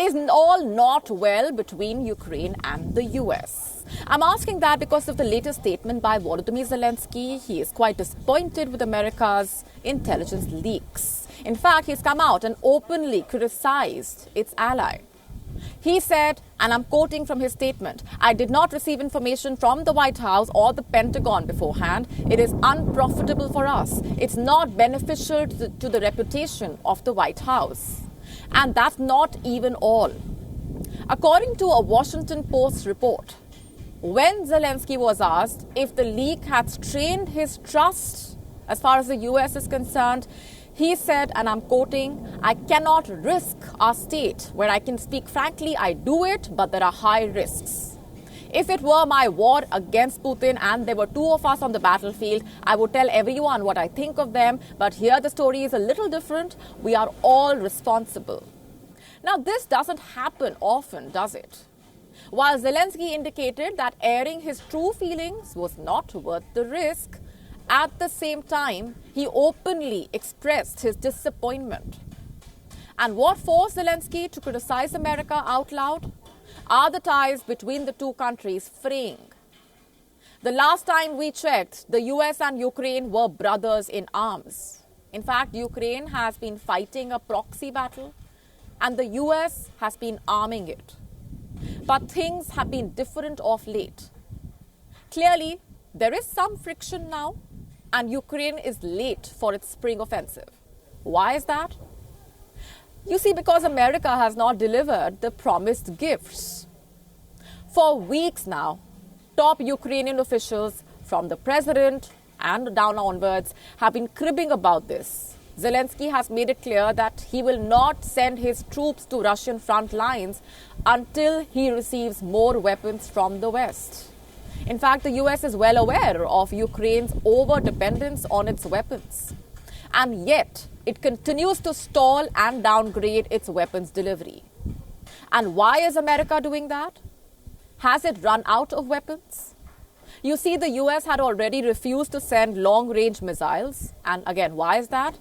Is all not well between Ukraine and the US? I'm asking that because of the latest statement by Volodymyr Zelensky. He is quite disappointed with America's intelligence leaks. In fact, he's come out and openly criticized its ally. He said, and I'm quoting from his statement, "I did not receive information from the White House or the Pentagon beforehand. It is unprofitable for us. It's not beneficial to the reputation of the White House." And that's not even all. According to a Washington Post report, when Zelensky was asked if the leak had strained his trust as far as the US is concerned, he said, and I'm quoting, "I cannot risk our state. Where I can speak frankly, I do it, but there are high risks. If it were my war against Putin and there were two of us on the battlefield, I would tell everyone what I think of them. But here the story is a little different. We are all responsible." Now, this doesn't happen often, does it? While Zelensky indicated that airing his true feelings was not worth the risk, at the same time, he openly expressed his disappointment. And what forced Zelensky to criticize America out loud are the ties between the two countries fraying. The last time we checked, the US and Ukraine were brothers in arms. In fact, Ukraine has been fighting a proxy battle, and the US has been arming it. But things have been different of late. Clearly, there is some friction now, and Ukraine is late for its spring offensive. Why is that? You see, because America has not delivered the promised gifts. For weeks now, top Ukrainian officials, from the president and down onwards, have been cribbing about this. Zelensky has made it clear that he will not send his troops to Russian front lines until he receives more weapons from the West. In fact, the US is well aware of Ukraine's over-dependence on its weapons. And yet, it continues to stall and downgrade its weapons delivery. And why is America doing that? Has it run out of weapons? You see, the US had already refused to send long-range missiles. And again, why is that?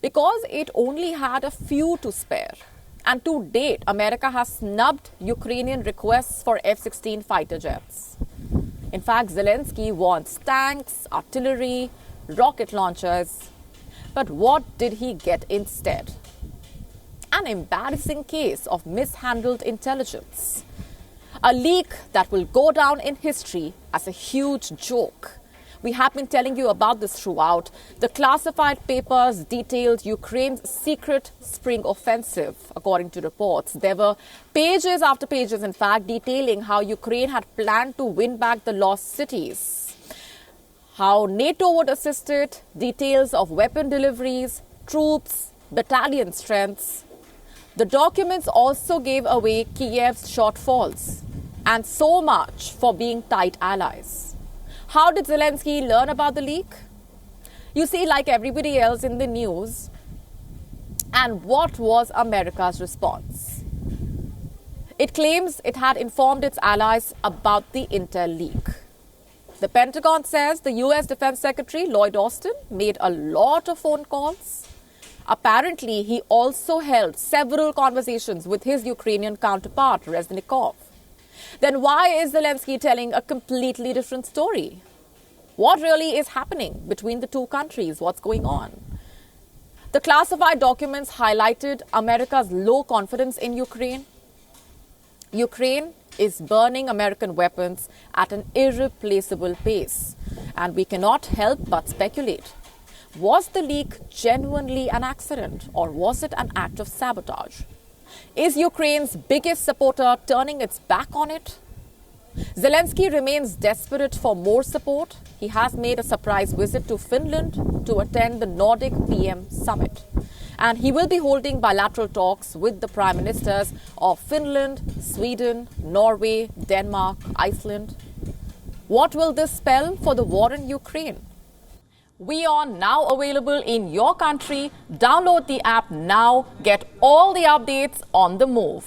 Because it only had a few to spare. And to date, America has snubbed Ukrainian requests for F-16 fighter jets. In fact, Zelensky wants tanks, artillery, rocket launchers. But what did he get instead? An embarrassing case of mishandled intelligence. A leak that will go down in history as a huge joke. We have been telling you about this throughout. The classified papers detailed Ukraine's secret spring offensive, according to reports. There were pages after pages, in fact, detailing how Ukraine had planned to win back the lost cities, how NATO would assist it, details of weapon deliveries, troops, battalion strengths. The documents also gave away Kiev's shortfalls, and so much for being tight allies. How did Zelensky learn about the leak? You see, like everybody else in the news. And what was America's response? It claims it had informed its allies about the intel leak. The Pentagon says the US Defense Secretary Lloyd Austin made a lot of phone calls. Apparently, he also held several conversations with his Ukrainian counterpart, Reznikov. Then why is Zelensky telling a completely different story? What really is happening between the two countries? What's going on? The classified documents highlighted America's low confidence in Ukraine. Ukraine is burning American weapons at an irreplaceable pace, and we cannot help but speculate. Was the leak genuinely an accident, or was it an act of sabotage? Is Ukraine's biggest supporter turning its back on it? Zelensky remains desperate for more support. He has made a surprise visit to Finland to attend the Nordic PM summit. And he will be holding bilateral talks with the prime ministers of Finland, Sweden, Norway, Denmark, Iceland. What will this spell for the war in Ukraine? WION now available in your country. Download the app now. Get all the updates on the move.